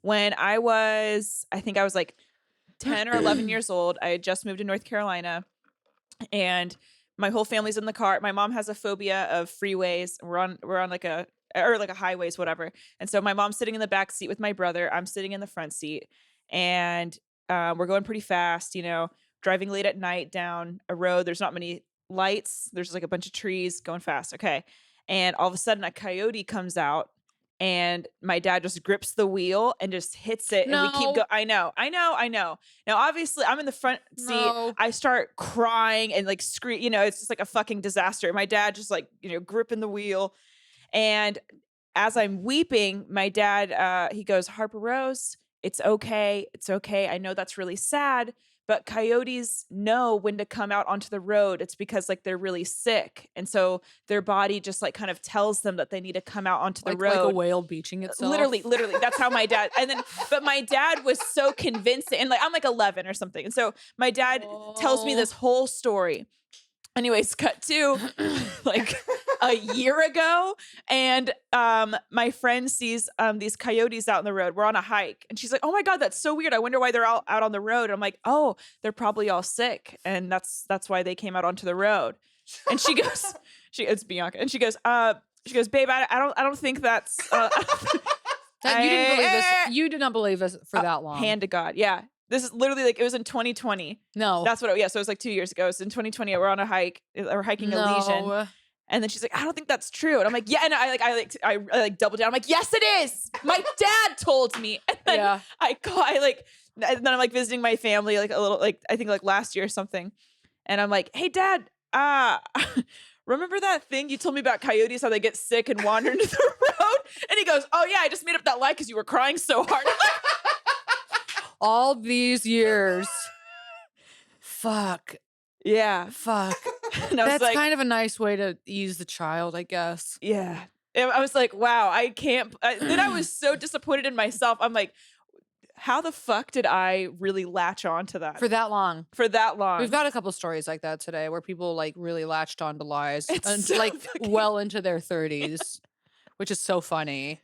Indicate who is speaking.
Speaker 1: when I think I was like 10 or 11 years old. I had just moved to North Carolina and my whole family's in the car. My mom has a phobia of freeways. We're on like a highways, whatever. And so my mom's sitting in the back seat with my brother. I'm sitting in the front seat, and we're going pretty fast. Driving late at night down a road. There's not many lights. There's like a bunch of trees going fast. Okay, and all of a sudden a coyote comes out. And my dad just grips the wheel and just hits it, and we keep
Speaker 2: No,
Speaker 1: go. I know. Now, obviously, I'm in the front seat.
Speaker 2: no.
Speaker 1: I start crying and like scream. It's just like a fucking disaster. My dad just like gripping the wheel, and as I'm weeping, my dad he goes, "Harper-Rose, it's okay. It's okay. I know that's really sad, but coyotes know when to come out onto the road. It's because like they're really sick, and so their body just like kind of tells them that they need to come out onto the
Speaker 2: Like a
Speaker 1: road."
Speaker 2: whale beaching itself.
Speaker 1: Literally, that's how my dad. And then, but my dad was so convincing, and like I'm like 11 or something, and so my dad tells me
Speaker 2: Oh.
Speaker 1: this whole story. Anyways, cut to like a year ago, and my friend sees these coyotes out in the road. We're on a hike, and she's like, "Oh my god, that's so weird. I wonder why they're all out on the road." I'm like, "Oh, they're probably all sick, and that's why they came out onto the road." And she goes, it's Bianca, and she goes, "Babe, I don't think that's
Speaker 2: That you didn't believe this.
Speaker 1: I,
Speaker 2: You did not believe this for that long.
Speaker 1: hand to God, yeah." This is literally like it was in 2020.
Speaker 2: No.
Speaker 1: That's what. Yeah, so it was like 2 years ago. So in 2020, we're on a hike. We're hiking a lesion,
Speaker 2: No.
Speaker 1: and then she's like, "I don't think that's true." And I'm like, "Yeah." And I double down. I'm like, "Yes, it is. My dad told me." And then
Speaker 2: Yeah.
Speaker 1: and then I'm like visiting my family like a little like I think like last year or something, and I'm like, "Hey, Dad, remember that thing you told me about coyotes, how they get sick and wander into the road?" And he goes, "Oh yeah, I just made up that lie because you were crying so hard."
Speaker 2: All these years. Fuck.
Speaker 1: Yeah.
Speaker 2: Fuck.
Speaker 1: And I was
Speaker 2: That's
Speaker 1: like,
Speaker 2: kind of a nice way to ease the child, I guess.
Speaker 1: yeah. And I was like, wow, I can't. Then I was so disappointed in myself. I'm like, how the fuck did I really latch on to that
Speaker 2: For that long.
Speaker 1: for that
Speaker 2: We've
Speaker 1: long?
Speaker 2: got a couple stories like that today where people like really latched on to lies
Speaker 1: It's
Speaker 2: and
Speaker 1: so
Speaker 2: like
Speaker 1: fucking
Speaker 2: well into their 30s, which is so funny.